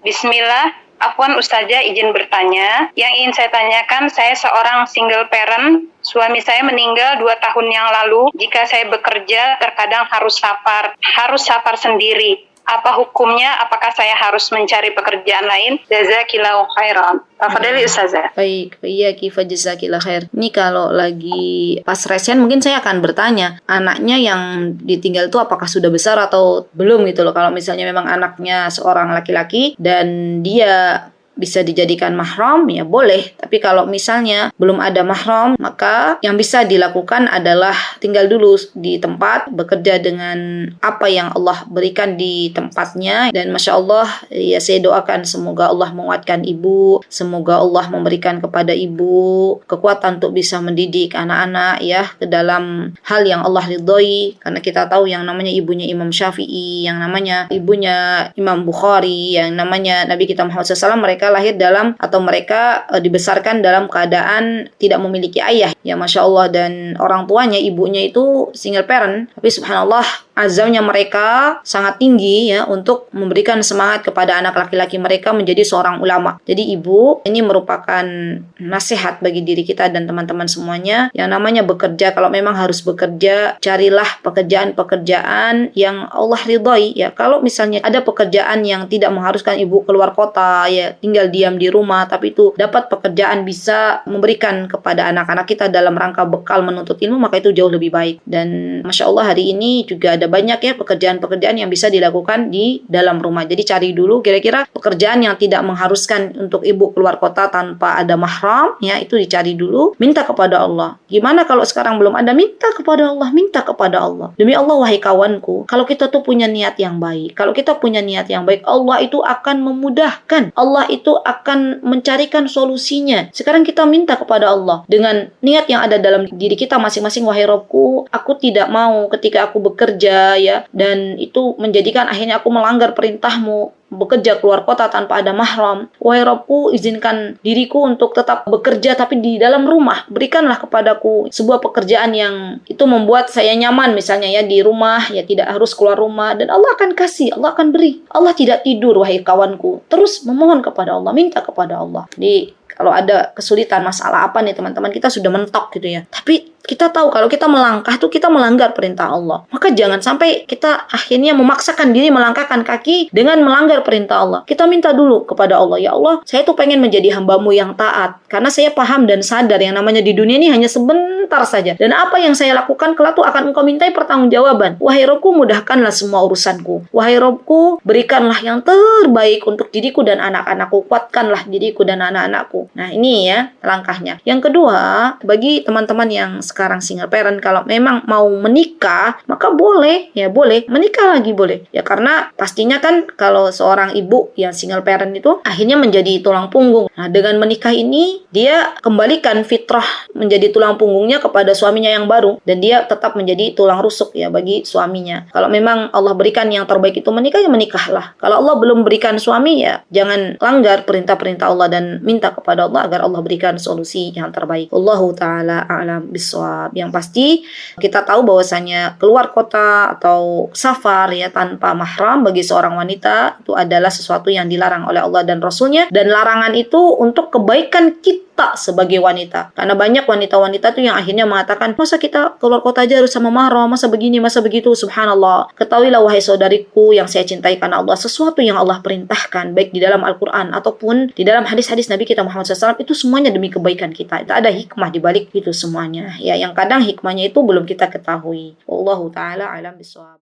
Bismillah, Afwan Ustazah izin bertanya. Yang ingin saya tanyakan, saya seorang single parent. Suami saya meninggal 2 tahun yang lalu. Jika saya bekerja, terkadang harus safar sendiri. Apa hukumnya? Apakah saya harus mencari pekerjaan lain? Jazakillahu khairan. Tafadhali Ustazah. Baik, iya Kifa jazakillah khair. Ini kalau lagi pas resen mungkin saya akan bertanya, anaknya yang ditinggal itu apakah sudah besar atau belum gitu loh. Kalau misalnya memang anaknya seorang laki-laki dan dia bisa dijadikan mahram, ya boleh. Tapi kalau misalnya belum ada mahram, maka yang bisa dilakukan adalah tinggal dulu di tempat, bekerja dengan apa yang Allah berikan di tempatnya. Dan Masya Allah, ya saya doakan semoga Allah menguatkan ibu, semoga Allah memberikan kepada ibu kekuatan untuk bisa mendidik anak-anak ya ke dalam hal yang Allah ridhoi. Karena kita tahu yang namanya ibunya Imam Syafi'i, yang namanya ibunya Imam Bukhari, yang namanya Nabi kita Muhammad SAW, mereka lahir dalam atau mereka dibesarkan dalam keadaan tidak memiliki ayah ya Masya Allah, dan orang tuanya ibunya itu single parent, tapi subhanallah azamnya mereka sangat tinggi ya untuk memberikan semangat kepada anak laki-laki mereka menjadi seorang ulama. Jadi ibu, ini merupakan nasihat bagi diri kita dan teman-teman semuanya yang namanya bekerja. Kalau memang harus bekerja, carilah pekerjaan-pekerjaan yang Allah ridhoi ya. Kalau misalnya ada pekerjaan yang tidak mengharuskan ibu keluar kota ya, tinggal diam di rumah, tapi itu dapat pekerjaan bisa memberikan kepada anak-anak kita dalam rangka bekal menuntut ilmu, maka itu jauh lebih baik. Dan Masya Allah hari ini juga ada banyak ya pekerjaan-pekerjaan yang bisa dilakukan di dalam rumah. Jadi cari dulu kira-kira pekerjaan yang tidak mengharuskan untuk ibu keluar kota tanpa ada mahram ya, itu dicari dulu. Minta kepada Allah. Gimana kalau sekarang belum ada? Minta kepada Allah, minta kepada Allah. Demi Allah wahai kawanku, kalau kita tuh punya niat yang baik, kalau kita punya niat yang baik, Allah itu akan memudahkan. Allah itu akan mencarikan solusinya. Sekarang kita minta kepada Allah dengan niat yang ada dalam diri kita masing-masing. Wahai Robku, aku tidak mau ketika aku bekerja ya, dan itu menjadikan akhirnya aku melanggar perintahmu, bekerja keluar kota tanpa ada mahram. Wahai Robku, izinkan diriku untuk tetap bekerja tapi di dalam rumah. Berikanlah kepadaku sebuah pekerjaan yang itu membuat saya nyaman misalnya ya di rumah, ya tidak harus keluar rumah, dan Allah akan kasih, Allah akan beri. Allah tidak tidur wahai kawanku. Terus memohon kepada Allah, minta kepada Allah. Jadi kalau ada kesulitan masalah apa nih teman-teman, kita sudah mentok gitu ya, tapi kita tahu kalau kita melangkah itu kita melanggar perintah Allah. Maka jangan sampai kita akhirnya memaksakan diri melangkahkan kaki dengan melanggar perintah Allah. Kita minta dulu kepada Allah, ya Allah, saya tuh pengen menjadi hamba-Mu yang taat. Karena saya paham dan sadar yang namanya di dunia ini hanya sebentar saja. Dan apa yang saya lakukan kelak tuh akan Engkau mintai pertanggungjawaban. Wahai Robku, mudahkanlah semua urusanku. Wahai Robku, berikanlah yang terbaik untuk diriku dan anak-anakku. Kuatkanlah diriku dan anak-anakku. Nah ini ya langkahnya. Yang kedua, bagi teman-teman yang sekarang single parent, kalau memang mau menikah, maka boleh, ya boleh, menikah lagi boleh. Ya karena pastinya kan kalau seorang ibu yang single parent itu akhirnya menjadi tulang punggung. Nah dengan menikah ini, dia kembalikan fitrah menjadi tulang punggungnya kepada suaminya yang baru, dan dia tetap menjadi tulang rusuk ya bagi suaminya. Kalau memang Allah berikan yang terbaik itu menikah, ya menikahlah. Kalau Allah belum berikan suami, ya jangan langgar perintah-perintah Allah dan minta kepada Allah agar Allah berikan solusi yang terbaik. Allahu ta'ala a'lam bissawab. Yang pasti kita tahu bahwasanya keluar kota atau safar ya tanpa mahram bagi seorang wanita itu adalah sesuatu yang dilarang oleh Allah dan Rasulnya, dan larangan itu untuk kebaikan kita sebagai wanita. Karena banyak wanita-wanita tuh yang akhirnya mengatakan, masa kita keluar kota aja harus sama mahram, masa begini, masa begitu. Subhanallah. Ketahuilah wahai saudariku yang saya cintai karena Allah, sesuatu yang Allah perintahkan baik di dalam Al-Quran ataupun di dalam hadis-hadis Nabi kita Muhammad SAW, itu semuanya demi kebaikan kita. Itu ada hikmah di balik itu semuanya. Ya, yang kadang hikmahnya itu belum kita ketahui. Wallahu ta'ala alam bisawab.